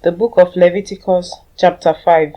The book of Leviticus, chapter 5.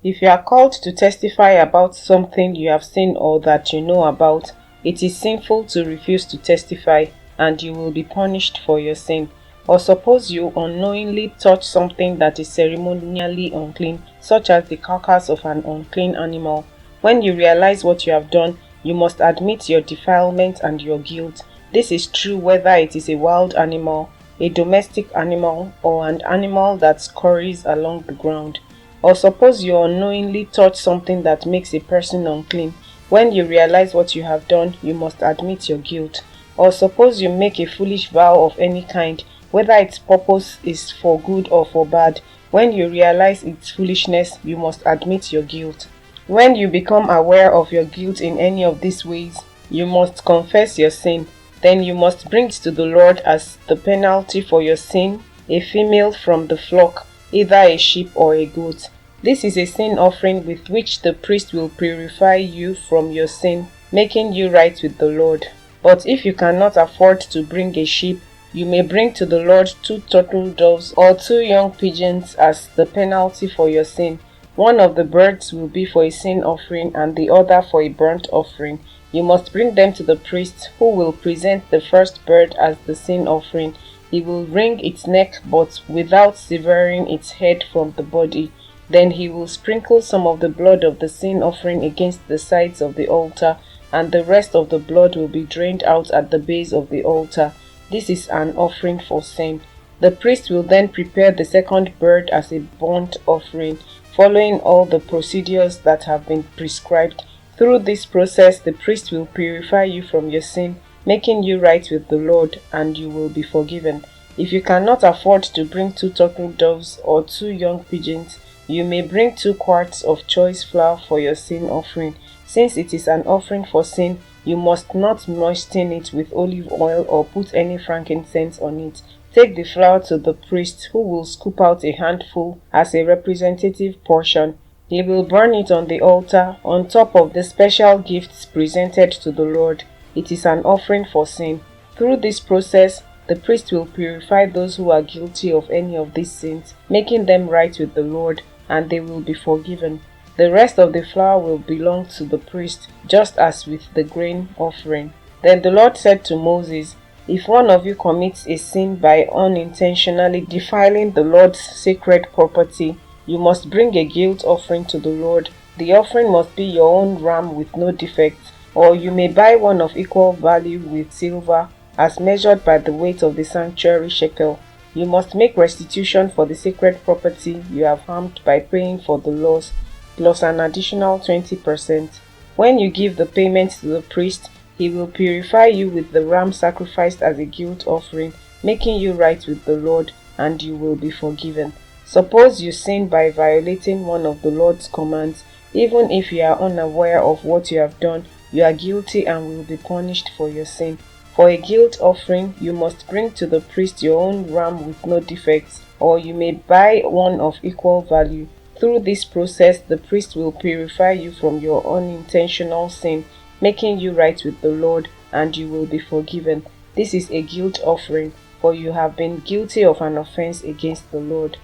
If you are called to testify about something you have seen or that you know about, it is sinful to refuse to testify, and you will be punished for your sin. Or suppose you unknowingly touch something that is ceremonially unclean, such as the carcass of an unclean animal. When you realize what you have done, you must admit your defilement and your guilt. This is true whether it is a wild animal, a domestic animal, or an animal that scurries along the ground. Or suppose you unknowingly touch something that makes a person unclean. When you realize what you have done, you must admit your guilt. Or suppose you make a foolish vow of any kind, whether its purpose is for good or for bad. When you realize its foolishness, you must admit your guilt. When you become aware of your guilt in any of these ways, you must confess your sin. Then you must bring to the Lord as the penalty for your sin a female from the flock, either a sheep or a goat. This is a sin offering with which the priest will purify you from your sin, making you right with the Lord. But if you cannot afford to bring a sheep, you may bring to the Lord 2 turtle doves or 2 young pigeons as the penalty for your sin. One of the birds will be for a sin offering and the other for a burnt offering. You must bring them to the priest, who will present the first bird as the sin offering. He will wring its neck but without severing its head from the body. Then he will sprinkle some of the blood of the sin offering against the sides of the altar, and the rest of the blood will be drained out at the base of the altar. This is an offering for sin. The priest will then prepare the second bird as a burnt offering, following all the procedures that have been prescribed. Through this process, the priest will purify you from your sin, making you right with the Lord, and you will be forgiven. If you cannot afford to bring 2 turtle doves or 2 young pigeons, you may bring 2 quarts of choice flour for your sin offering. Since it is an offering for sin, you must not moisten it with olive oil or put any frankincense on it. Take the flour to the priest, who will scoop out a handful as a representative portion. He will burn it on the altar on top of the special gifts presented to the Lord. It is an offering for sin. Through this process, the priest will purify those who are guilty of any of these sins, making them right with the Lord, and they will be forgiven. The rest of the flour will belong to the priest, just as with the grain offering. Then the Lord said to Moses, "If one of you commits a sin by unintentionally defiling the Lord's sacred property, you must bring a guilt offering to the Lord. The offering must be your own ram with no defects, or you may buy one of equal value with silver, as measured by the weight of the sanctuary shekel. You must make restitution for the sacred property you have harmed by paying for the loss, plus an additional 20%. When you give the payment to the priest, he will purify you with the ram sacrificed as a guilt offering, making you right with the Lord, and you will be forgiven. Suppose you sin by violating one of the Lord's commands. Even if you are unaware of what you have done, you are guilty and will be punished for your sin. For a guilt offering, you must bring to the priest your own ram with no defects, or you may buy one of equal value. Through this process, the priest will purify you from your unintentional sin, making you right with the Lord, and you will be forgiven. This is a guilt offering, for you have been guilty of an offense against the Lord."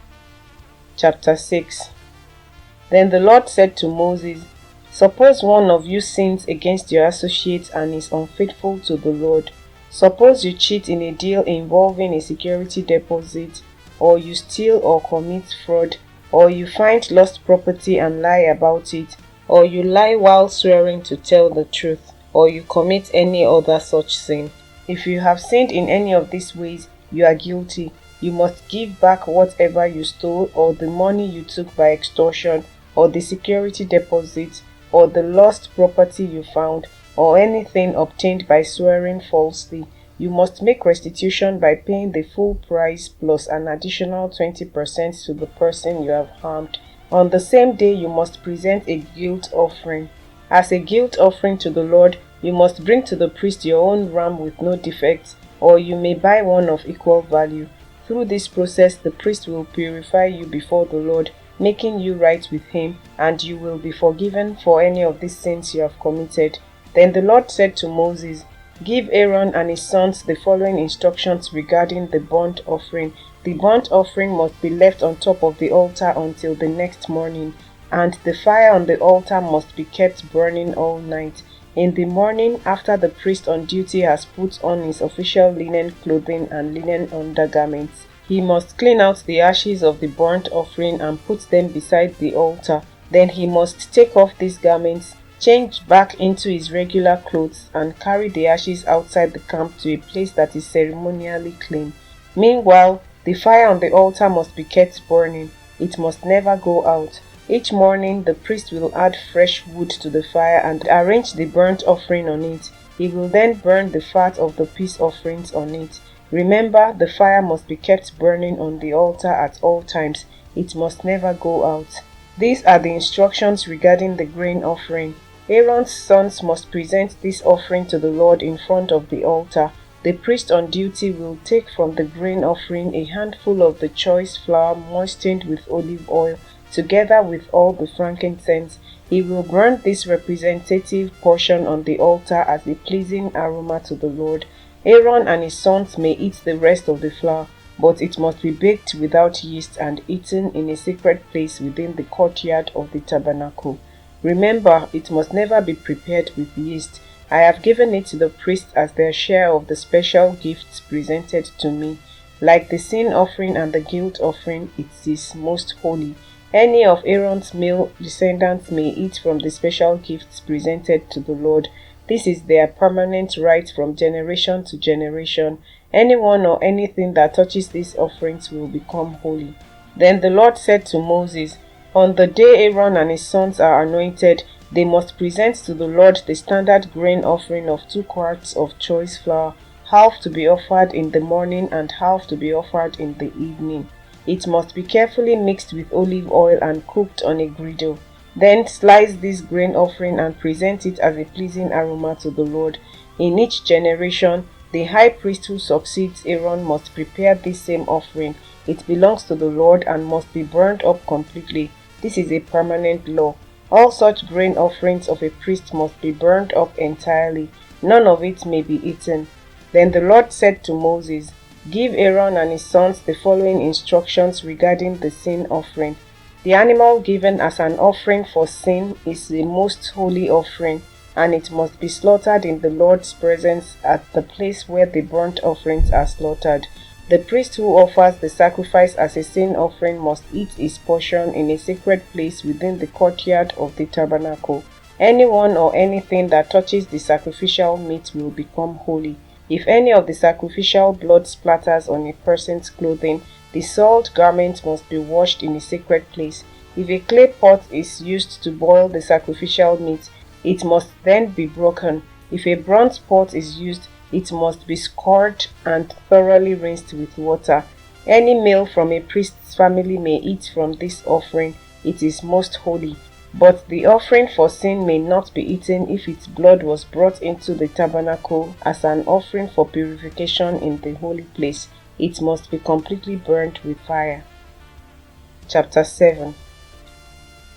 Chapter 6. Then the Lord said to Moses, "Suppose one of you sins against your associate and is unfaithful to the Lord. Suppose you cheat in a deal involving a security deposit, or you steal or commit fraud, or you find lost property and lie about it, or you lie while swearing to tell the truth, or you commit any other such sin. If you have sinned in any of these ways, you are guilty. You must give back whatever you stole, or the money you took by extortion, or the security deposit, or the lost property you found, or anything obtained by swearing falsely. You must make restitution by paying the full price plus an additional 20% to the person you have harmed. On the same day, you must present a guilt offering. As a guilt offering to the Lord, you must bring to the priest your own ram with no defects, or you may buy one of equal value. Through this process, the priest will purify you before the Lord, making you right with him, and you will be forgiven for any of these sins you have committed." Then the Lord said to Moses, Give Aaron and his sons the following instructions regarding the burnt offering. The burnt offering must be left on top of the altar until the next morning, and the fire on the altar must be kept burning all night. In the morning, after the priest on duty has put on his official linen clothing and linen undergarments, he must clean out the ashes of the burnt offering and put them beside the altar. Then he must take off these garments, change back into his regular clothes, and carry the ashes outside the camp to a place that is ceremonially clean. Meanwhile, the fire on the altar must be kept burning. It must never go out. Each morning, the priest will add fresh wood to the fire and arrange the burnt offering on it. He will then burn the fat of the peace offerings on it. Remember, the fire must be kept burning on the altar at all times. It must never go out. These are the instructions regarding the grain offering. Aaron's sons must present this offering to the Lord in front of the altar. The priest on duty will take from the grain offering a handful of the choice flour moistened with olive oil, together with all the frankincense. He will burn this representative portion on the altar as a pleasing aroma to the Lord. Aaron and his sons may eat the rest of the flour, but it must be baked without yeast and eaten in a secret place within the courtyard of the tabernacle. Remember, it must never be prepared with yeast. I have given it to the priests as their share of the special gifts presented to me. Like the sin offering and the guilt offering, it is most holy. Any of Aaron's male descendants may eat from the special gifts presented to the Lord. This is their permanent right from generation to generation. Anyone or anything that touches these offerings will become holy. Then the Lord said to Moses, on the day Aaron and his sons are anointed, they must present to the Lord the standard grain offering of 2 quarts of choice flour, half to be offered in the morning and half to be offered in the evening. It must be carefully mixed with olive oil and cooked on a griddle. Then slice this grain offering and present it as a pleasing aroma to the Lord. In each generation, the high priest who succeeds Aaron must prepare this same offering. It belongs to the Lord and must be burned up completely. This is a permanent law. All such grain offerings of a priest must be burned up entirely. None of it may be eaten. Then the Lord said to Moses, give Aaron and his sons the following instructions regarding the sin offering. The animal given as an offering for sin is a most holy offering, and it must be slaughtered in the Lord's presence at the place where the burnt offerings are slaughtered. The priest who offers the sacrifice as a sin offering must eat his portion in a sacred place within the courtyard of the tabernacle. Anyone or anything that touches the sacrificial meat will become holy. If any of the sacrificial blood splatters on a person's clothing, the soiled garment must be washed in a sacred place. If a clay pot is used to boil the sacrificial meat, it must then be broken. If a bronze pot is used, it must be scoured and thoroughly rinsed with water. Any male from a priest's family may eat from this offering. It is most holy. But the offering for sin may not be eaten if its blood was brought into the tabernacle as an offering for purification in the holy place. It must be completely burnt with fire. Chapter 7.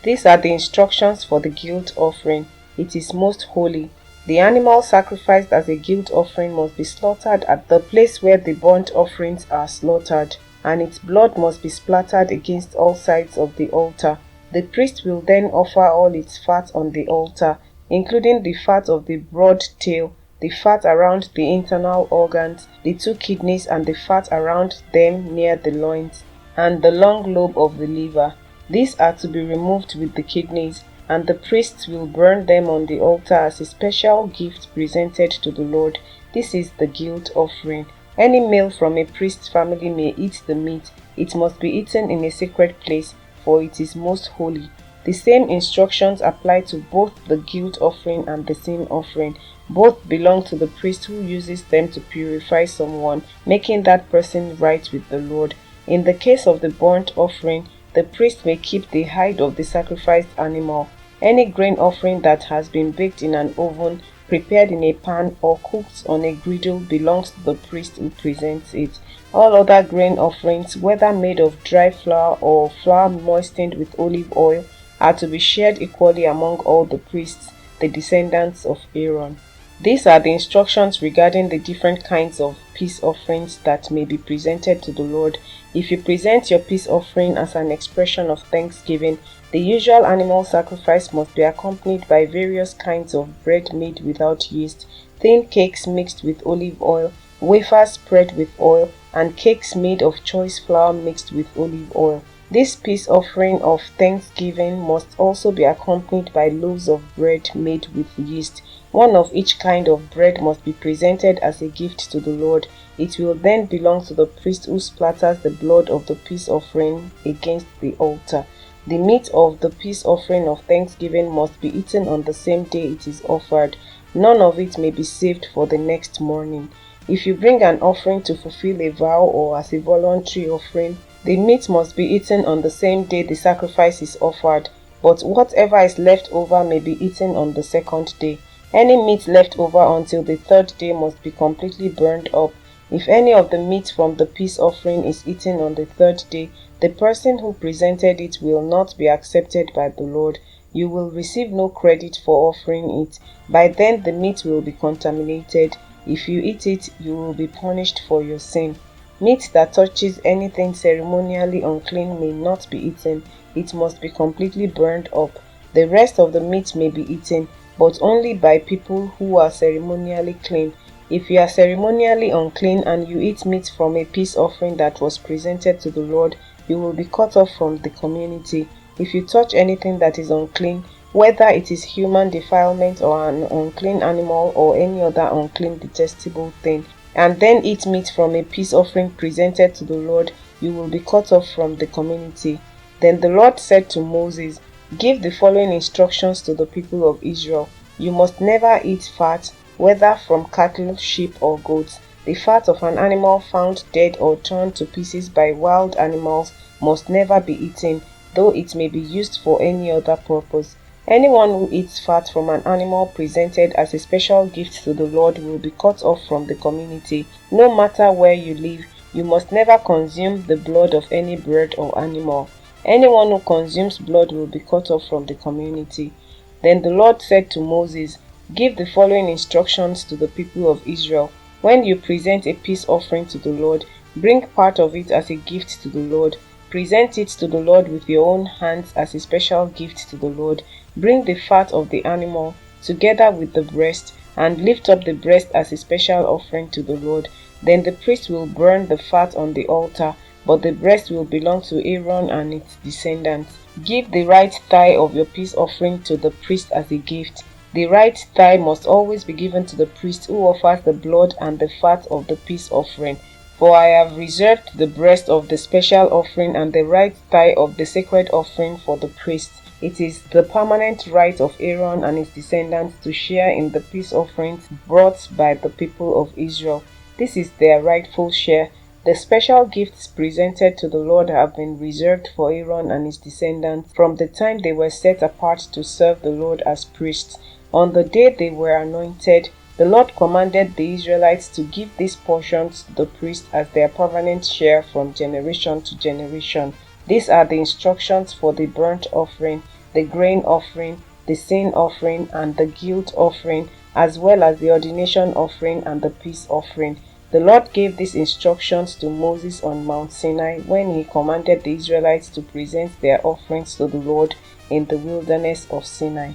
These are the instructions for the guilt offering. It is most holy. The animal sacrificed as a guilt offering must be slaughtered at the place where the burnt offerings are slaughtered, and its blood must be splattered against all sides of the altar. The priest will then offer all its fat on the altar, including the fat of the broad tail, the fat around the internal organs, the 2 kidneys and the fat around them near the loins, and the long lobe of the liver. These are to be removed with the kidneys, and the priests will burn them on the altar as a special gift presented to the Lord. This is the guilt offering. Any male from a priest's family may eat the meat. It must be eaten in a sacred place, for it is most holy. The same instructions apply to both the guilt offering and the sin offering. Both belong to the priest who uses them to purify someone, making that person right with the Lord. In the case of the burnt offering, the priest may keep the hide of the sacrificed animal. Any grain offering that has been baked in an oven, prepared in a pan, or cooked on a griddle belongs to the priest who presents it. All other grain offerings, whether made of dry flour or flour moistened with olive oil, are to be shared equally among all the priests, the descendants of Aaron. These are the instructions regarding the different kinds of peace offerings that may be presented to the Lord. If you present your peace offering as an expression of thanksgiving, the usual animal sacrifice must be accompanied by various kinds of bread made without yeast, thin cakes mixed with olive oil, wafers spread with oil, and cakes made of choice flour mixed with olive oil. This peace offering of thanksgiving must also be accompanied by loaves of bread made with yeast. One of each kind of bread must be presented as a gift to the Lord. It will then belong to the priest who splatters the blood of the peace offering against the altar. The meat of the peace offering of thanksgiving must be eaten on the same day it is offered. None of it may be saved for the next morning. If you bring an offering to fulfill a vow or as a voluntary offering, the meat must be eaten on the same day the sacrifice is offered, but whatever is left over may be eaten on the second day. Any meat left over until the third day must be completely burned up. If any of the meat from the peace offering is eaten on the third day, the person who presented it will not be accepted by the Lord. You will receive no credit for offering it. By then the meat will be contaminated. If you eat it, you will be punished for your sin. Meat that touches anything ceremonially unclean may not be eaten. It must be completely burned up. The rest of the meat may be eaten, but only by people who are ceremonially clean. If you are ceremonially unclean and you eat meat from a peace offering that was presented to the Lord, you will be cut off from the community. If you touch anything that is unclean, whether it is human defilement or an unclean animal or any other unclean detestable thing, and then eat meat from a peace offering presented to the Lord, you will be cut off from the community. Then the Lord said to Moses, "Give the following instructions to the people of Israel. You must never eat fat, whether from cattle, sheep, or goats. The fat of an animal found dead or torn to pieces by wild animals must never be eaten, though it may be used for any other purpose. Anyone who eats fat from an animal presented as a special gift to the Lord will be cut off from the community. No matter where you live, you must never consume the blood of any bird or animal. Anyone who consumes blood will be cut off from the community." Then the Lord said to Moses, "Give the following instructions to the people of Israel. When you present a peace offering to the Lord, bring part of it as a gift to the Lord. Present it to the Lord with your own hands as a special gift to the Lord. Bring the fat of the animal together with the breast, and lift up the breast as a special offering to the Lord. Then the priest will burn the fat on the altar, but the breast will belong to Aaron and its descendants. Give the right thigh of your peace offering to the priest as a gift. The right thigh must always be given to the priest who offers the blood and the fat of the peace offering. For I have reserved the breast of the special offering and the right thigh of the sacred offering for the priest. It is the permanent right of Aaron and his descendants to share in the peace offerings brought by the people of Israel. This is their rightful share. The special gifts presented to the Lord have been reserved for Aaron and his descendants from the time they were set apart to serve the Lord as priests. On the day they were anointed, the Lord commanded the Israelites to give these portions to the priest as their permanent share from generation to generation. These are the instructions for the burnt offering, the grain offering, the sin offering, and the guilt offering, as well as the ordination offering and the peace offering. The Lord gave these instructions to Moses on Mount Sinai when he commanded the Israelites to present their offerings to the Lord in the wilderness of Sinai.